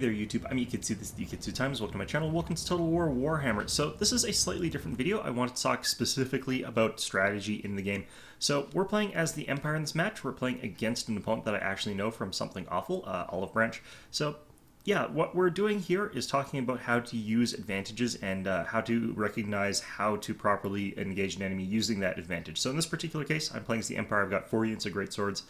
Hey there YouTube, I'm Yukitsu, this is Yukitsu Times, welcome to my channel, welcome to Total War Warhammer. So this is a slightly different video. I want to talk specifically about strategy in the game. So we're playing as the Empire in this match. We're playing against an opponent that I actually know from something awful, Olive Branch. So yeah, what we're doing here is talking about how to use advantages and how to recognize how to properly engage an enemy using that advantage. So in this particular case, I'm playing as the Empire. I've got 4 units of great swords.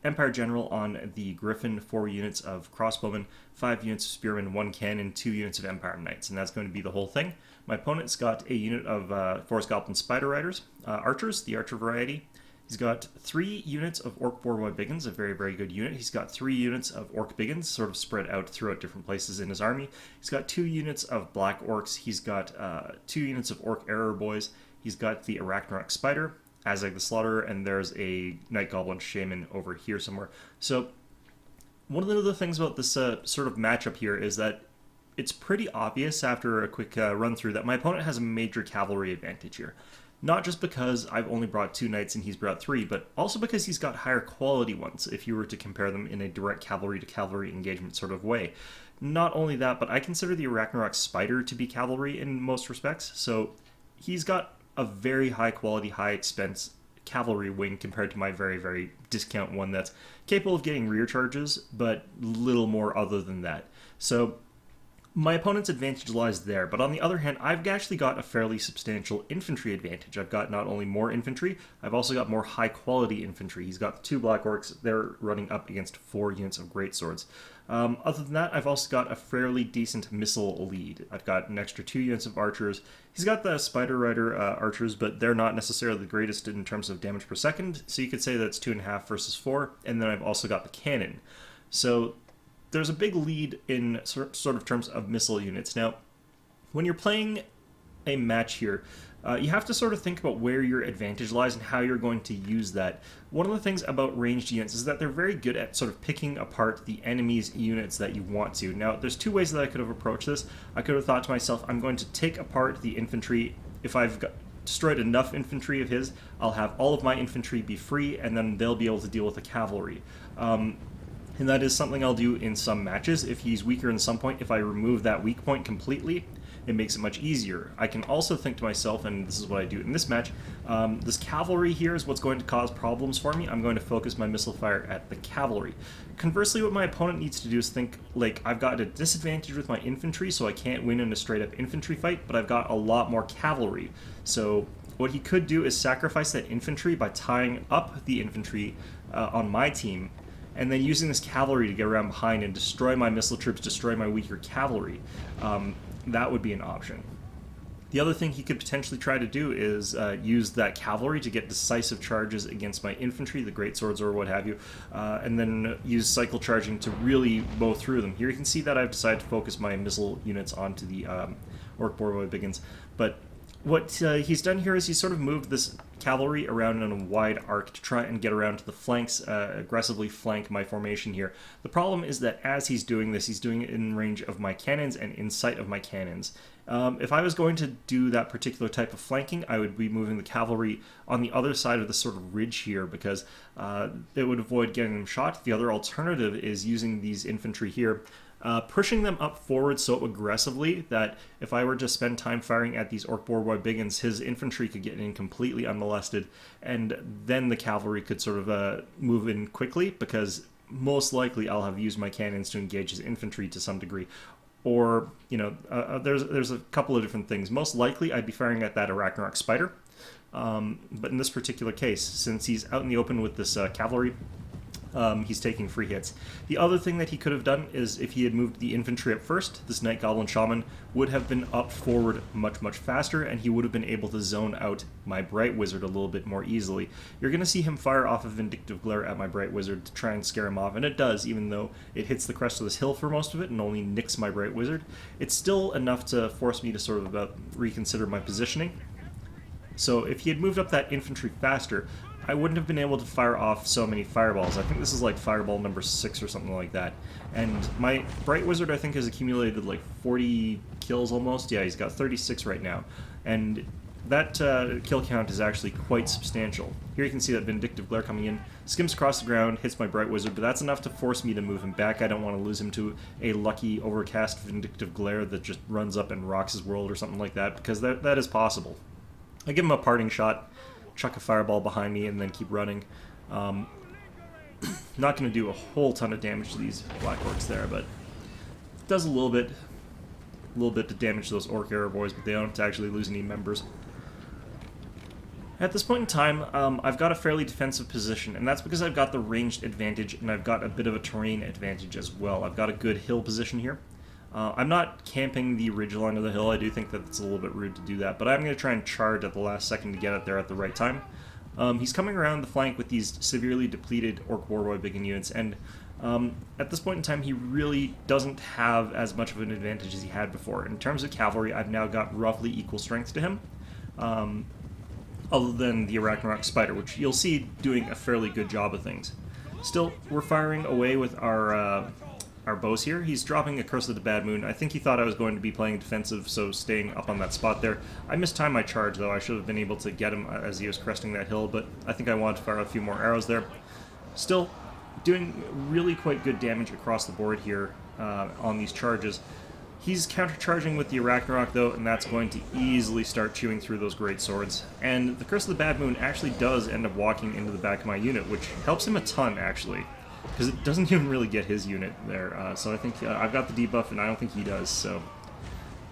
Empire General on the Griffin, 4 units of crossbowmen, 5 units of spearmen, 1 cannon, 2 units of Empire Knights, and that's going to be the whole thing. My opponent's got a unit of Forest Goblin Spider Riders, archers, the archer variety. He's got 3 units of Orc Boar Biggins, a very, very good unit. He's got 3 units of Orc Biggins, sort of spread out throughout different places in his army. He's got 2 units of Black Orcs. He's got 2 units of Orc Arrow Boys. He's got the Arachnarok Spider, Azag the Slaughterer, and there's a Night Goblin Shaman over here somewhere. So one of the other things about this sort of matchup here is that it's pretty obvious after a quick run through that my opponent has a major cavalry advantage here. Not just because I've only brought 2 knights and he's brought 3, but also because he's got higher quality ones if you were to compare them in a direct cavalry to cavalry engagement sort of way. Not only that, but I consider the Arachnarok Spider to be cavalry in most respects, so he's got a very high quality, high expense cavalry wing compared to my very, very discount one that's capable of getting rear charges, but little more other than that. So my opponent's advantage lies there, but on the other hand, I've actually got a fairly substantial infantry advantage. I've got not only more infantry, I've also got more high-quality infantry. He's got 2 Black Orcs, they're running up against 4 units of Greatswords. Other than that, I've also got a fairly decent missile lead. I've got an extra 2 units of archers. He's got the Spider Rider archers, but they're not necessarily the greatest in terms of damage per second, so you could say that's 2.5 versus 4, and then I've also got the cannon. So there's a big lead in sort of terms of missile units. Now, when you're playing a match here, you have to sort of think about where your advantage lies and how you're going to use that. One of the things about ranged units is that they're very good at sort of picking apart the enemy's units that you want to. Now, there's 2 ways that I could have approached this. I could have thought to myself, I'm going to take apart the infantry. If I've destroyed enough infantry of his, I'll have all of my infantry be free, and then they'll be able to deal with the cavalry. And that is something I'll do in some matches. If he's weaker in some point, if I remove that weak point completely, it makes it much easier. I can also think to myself, and this is what I do in this match, this cavalry here is what's going to cause problems for me. I'm going to focus my missile fire at the cavalry. Conversely, what my opponent needs to do is think, like, I've got a disadvantage with my infantry, so I can't win in a straight-up infantry fight, but I've got a lot more cavalry. So what he could do is sacrifice that infantry by tying up the infantry on my team, and then using this cavalry to get around behind and destroy my missile troops, destroy my weaker cavalry. That would be an option. The other thing he could potentially try to do is use that cavalry to get decisive charges against my infantry, the greatswords or what have you, and then use cycle charging to really mow through them. Here you can see that I've decided to focus my missile units onto the Orc Boar Biggins, but what he's done here is he's sort of moved this cavalry around in a wide arc to try and get around to the flanks, aggressively flank my formation here. The problem is that as he's doing this, he's doing it in range of my cannons and in sight of my cannons. If I was going to do that particular type of flanking, I would be moving the cavalry on the other side of the sort of ridge here because it would avoid getting them shot. The other alternative is using these infantry here, pushing them up forward so aggressively that if I were to spend time firing at these Orc Boar Biggins, his infantry could get in completely unmolested, and then the cavalry could sort of move in quickly, because most likely I'll have used my cannons to engage his infantry to some degree. Or, you know, there's a couple of different things. Most likely I'd be firing at that Arachnarok Spider, but in this particular case, since he's out in the open with this cavalry, he's taking free hits. The other thing that he could have done is if he had moved the infantry up first, this Night Goblin Shaman would have been up forward much, much faster, and he would have been able to zone out my Bright Wizard a little bit more easily. You're going to see him fire off a Vindictive Glare at my Bright Wizard to try and scare him off, and it does, even though it hits the crest of this hill for most of it and only nicks my Bright Wizard. It's still enough to force me to sort of reconsider my positioning. So if he had moved up that infantry faster, I wouldn't have been able to fire off so many fireballs. I think this is like fireball number 6 or something like that. And my Bright Wizard, I think, has accumulated like 40 kills almost. Yeah, he's got 36 right now. And that kill count is actually quite substantial. Here you can see that Vindictive Glare coming in, skims across the ground, hits my Bright Wizard, but that's enough to force me to move him back. I don't want to lose him to a lucky overcast Vindictive Glare that just runs up and rocks his world or something like that, because that is possible. I give him a parting shot, chuck a fireball behind me, and then keep running. Not going to do a whole ton of damage to these Black Orcs there, but it does a little bit to damage those Orc Arrow Boys, but they don't have to actually lose any members. At this point in time, I've got a fairly defensive position, and that's because I've got the ranged advantage, and I've got a bit of a terrain advantage as well. I've got a good hill position here. I'm not camping the ridgeline of the hill. I do think that it's a little bit rude to do that, but I'm going to try and charge at the last second to get it there at the right time. He's coming around the flank with these severely depleted Orc Warboy Biggin units, and at this point in time, he really doesn't have as much of an advantage as he had before. In terms of cavalry, I've now got roughly equal strength to him, other than the Arachnarok Spider, which you'll see doing a fairly good job of things. Still, we're firing away with our bows here. He's dropping a Curse of the Bad Moon. I think he thought I was going to be playing defensive, so staying up on that spot there. I mistimed my charge, though. I should have been able to get him as he was cresting that hill, but I think I wanted to fire a few more arrows there. Still, doing really quite good damage across the board here on these charges. He's countercharging with the Arachnarok, though, and that's going to easily start chewing through those great swords. And the Curse of the Bad Moon actually does end up walking into the back of my unit, which helps him a ton, actually, because it doesn't even really get his unit there. So I think I've got the debuff, and I don't think he does, so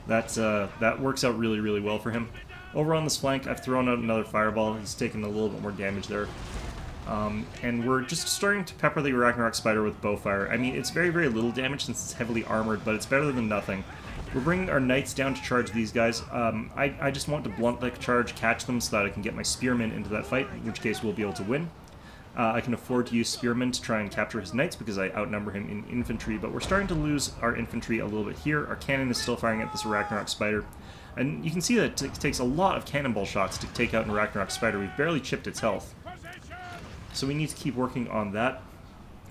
that works out really, really well for him. Over on this flank, I've thrown out another fireball. He's taken a little bit more damage there. And we're just starting to pepper the Arachnarok Spider with bowfire. I mean, it's very, very little damage since it's heavily armored, but it's better than nothing. We're bringing our knights down to charge these guys. I just want to blunt like charge, catch them so that I can get my spearmen into that fight, in which case we'll be able to win. I can afford to use spearmen to try and capture his knights because I outnumber him in infantry, but we're starting to lose our infantry a little bit here. Our cannon is still firing at this Arachnarok Spider. And you can see that it takes a lot of cannonball shots to take out an Arachnarok Spider. We've barely chipped its health. So we need to keep working on that.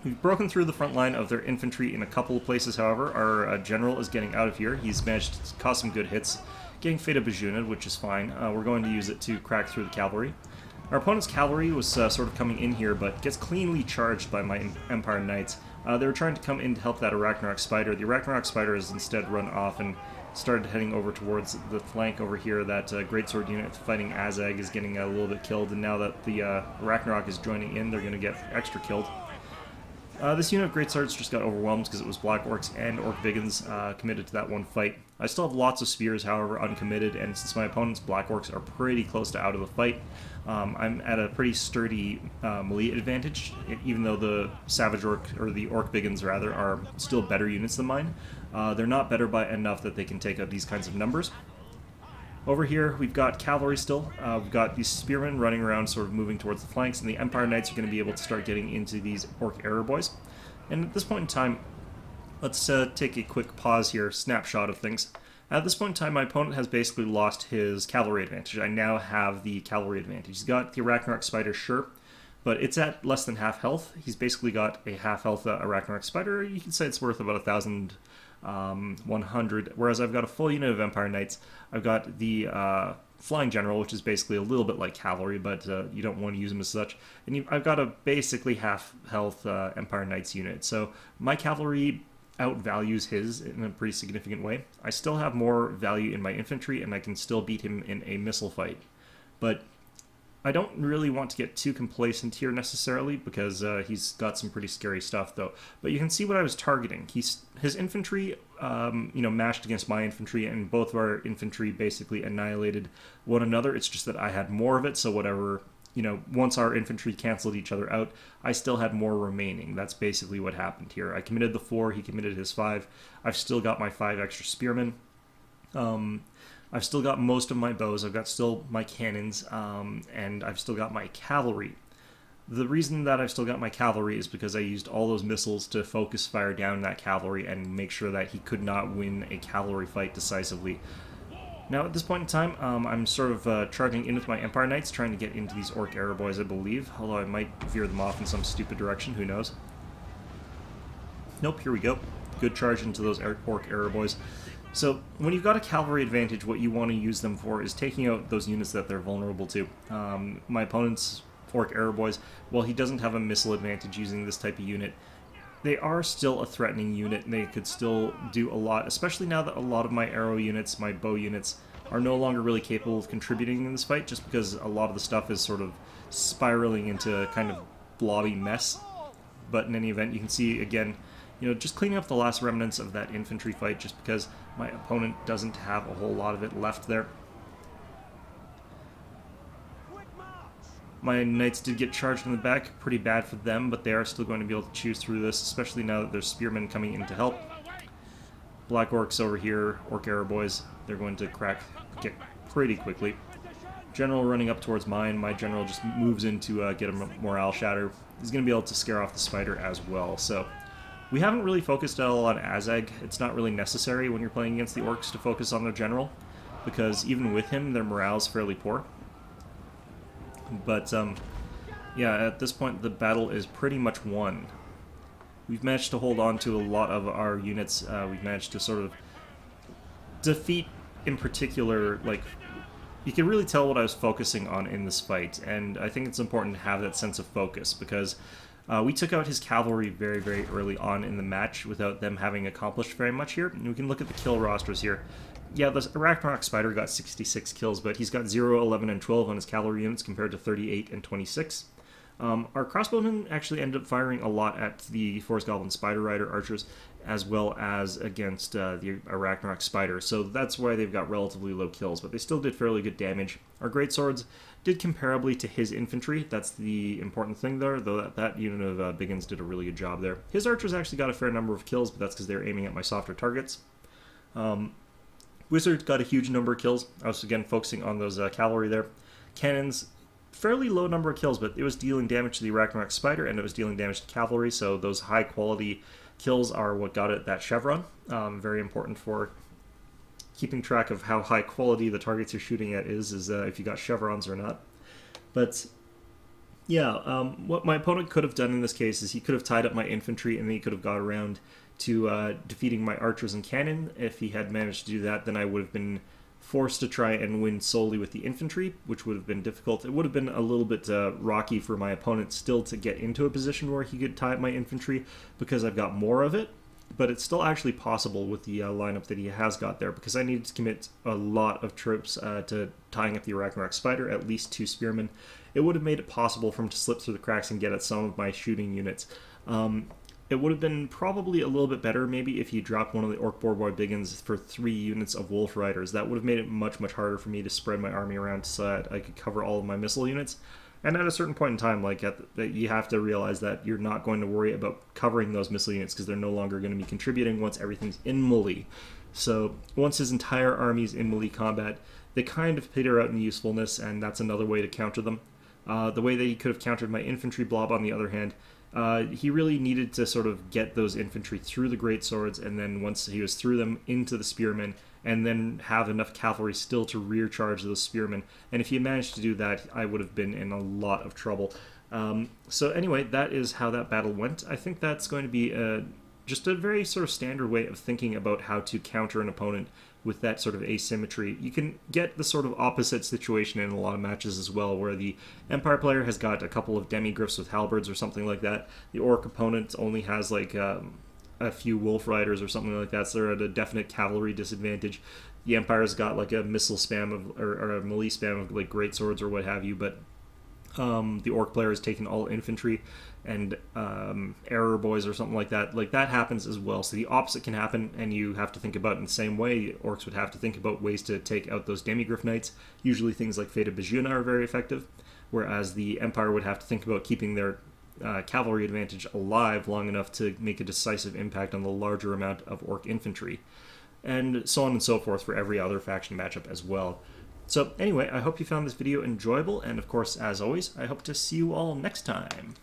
We've broken through the front line of their infantry in a couple of places, however. Our general is getting out of here. He's managed to cause some good hits, getting Feta Bajuna, which is fine. We're going to use it to crack through the cavalry. Our opponent's cavalry was sort of coming in here, but gets cleanly charged by my Empire Knights. They were trying to come in to help that Arachnarok Spider. The Arachnarok Spider has instead run off and started heading over towards the flank over here. That Greatsword unit fighting Azag is getting a little bit killed, and now that the Arachnarok is joining in, they're going to get extra killed. This unit of Greatswords just got overwhelmed because it was Black Orcs and Orc Biggins committed to that one fight. I still have lots of spears, however, uncommitted, and since my opponent's Black Orcs are pretty close to out of the fight, I'm at a pretty sturdy melee advantage, even though the Savage Orc, or the Orc Biggins rather, are still better units than mine. They're not better by enough that they can take out these kinds of numbers. Over here, we've got cavalry still. We've got these spearmen running around, sort of moving towards the flanks, and the Empire Knights are going to be able to start getting into these Orc Arrow Boys. And at this point in time, let's take a quick pause here, snapshot of things. At this point in time, my opponent has basically lost his cavalry advantage. I now have the cavalry advantage. He's got the Arachnarok Spider, sure, but it's at less than half health. He's basically got a half health Arachnarok Spider. You can say it's worth about 1,100, whereas I've got a full unit of Empire Knights. I've got the Flying General, which is basically a little bit like cavalry, but you don't want to use them as such. And I've got a basically half health Empire Knights unit. So my cavalry outvalues his in a pretty significant way. I still have more value in my infantry, and I can still beat him in a missile fight. But I don't really want to get too complacent here necessarily, because he's got some pretty scary stuff, though. But you can see what I was targeting. His infantry, mashed against my infantry, and both of our infantry basically annihilated one another. It's just that I had more of it, so whatever, once our infantry canceled each other out, I still had more remaining. That's basically what happened here. I committed the 4, he committed his 5. I've still got my 5 extra spearmen. I've still got most of my bows, I've got still my cannons, and I've still got my cavalry. The reason that I've still got my cavalry is because I used all those missiles to focus fire down that cavalry and make sure that he could not win a cavalry fight decisively. Now, at this point in time, I'm sort of charging in with my Empire Knights, trying to get into these Orc Arrow Boys, I believe, although I might veer them off in some stupid direction, who knows. Nope, here we go. Good charge into those Orc Arrow Boys. So when you've got a cavalry advantage, what you want to use them for is taking out those units that they're vulnerable to. My opponent's Orc Arrow Boys, while he doesn't have a missile advantage using this type of unit, they are still a threatening unit, and they could still do a lot, especially now that a lot of my arrow units, my bow units, are no longer really capable of contributing in this fight, just because a lot of the stuff is sort of spiraling into a kind of blobby mess. But in any event, you can see, again, just cleaning up the last remnants of that infantry fight, just because my opponent doesn't have a whole lot of it left there. My knights did get charged in the back, pretty bad for them, but they are still going to be able to choose through this, especially now that there's spearmen coming in to help. Black Orcs over here, Orc Arrow Boys, they're going to get pretty quickly. General running up towards mine, my general just moves in to get a morale shatter. He's going to be able to scare off the spider as well, so we haven't really focused at all on Azag. It's not really necessary when you're playing against the Orcs to focus on their general, because even with him, their morale is fairly poor. But, yeah, at this point, the battle is pretty much won. We've managed to hold on to a lot of our units. We've managed to sort of defeat, in particular, like, you can really tell what I was focusing on in this fight, and I think it's important to have that sense of focus, because we took out his cavalry very, very early on in the match without them having accomplished very much here. And we can look at the kill rosters here. Yeah, the Arachnarok Spider got 66 kills, but he's got 0, 11, and 12 on his cavalry units compared to 38 and 26. Our crossbowmen actually ended up firing a lot at the Forest Goblin Spider Rider archers, as well as against the Arachnarok Spider, so that's why they've got relatively low kills, but they still did fairly good damage. Our greatswords did comparably to his infantry. That's the important thing there, though that unit of Biggins did a really good job there. His archers actually got a fair number of kills, but that's because they're aiming at my softer targets. Wizards got a huge number of kills. I was, again, focusing on those cavalry there. Cannons, fairly low number of kills, but it was dealing damage to the Arachnarok Spider, and it was dealing damage to cavalry, so those high-quality kills are what got it that chevron. Very important for keeping track of how high quality the targets you're shooting at is if you got chevrons or not. But yeah, what my opponent could have done in this case is he could have tied up my infantry, and then he could have got around to defeating my archers and cannon. If he had managed to do that, then I would have been forced to try and win solely with the infantry, which would have been difficult. It would have been a little bit rocky for my opponent still to get into a position where he could tie up my infantry, because I've got more of it, but it's still actually possible with the lineup that he has got there, because I needed to commit a lot of troops to tying up the Arachnarok Spider, at least 2 spearmen. It would have made it possible for him to slip through the cracks and get at some of my shooting units. It would have been probably a little bit better maybe if he dropped one of the Orc Boar Boy Biggins for 3 units of Wolf Riders. That would have made it much, much harder for me to spread my army around so that I could cover all of my missile units. And at a certain point in time, you have to realize that you're not going to worry about covering those missile units, because they're no longer going to be contributing once everything's in melee. So once his entire army's in melee combat, they kind of peter out in usefulness, and that's another way to counter them. The way that he could have countered my infantry blob, on the other hand, he really needed to sort of get those infantry through the greatswords, and then once he was through them, into the spearmen, and then have enough cavalry still to rear charge those spearmen. And if he had managed to do that, I would have been in a lot of trouble. So anyway, that is how that battle went. I think that's going to be just a very sort of standard way of thinking about how to counter an opponent with that sort of asymmetry. You can get the sort of opposite situation in a lot of matches as well, where the Empire player has got a couple of demigriffs with halberds or something like that. The Orc opponent only has like a few Wolf Riders or something like that, so they're at a definite cavalry disadvantage. The Empire's got like a missile spam or a melee spam of like greatswords or what have you, but the Orc player is taking all infantry and error boys or something like that. Like, that happens as well. So the opposite can happen, and you have to think about it in the same way. Orcs would have to think about ways to take out those demigriff knights. Usually things like Fate of Bajuna are very effective, whereas the Empire would have to think about keeping their cavalry advantage alive long enough to make a decisive impact on the larger amount of Orc infantry, and so on and so forth for every other faction matchup as well. So anyway, I hope you found this video enjoyable, and of course, as always, I hope to see you all next time.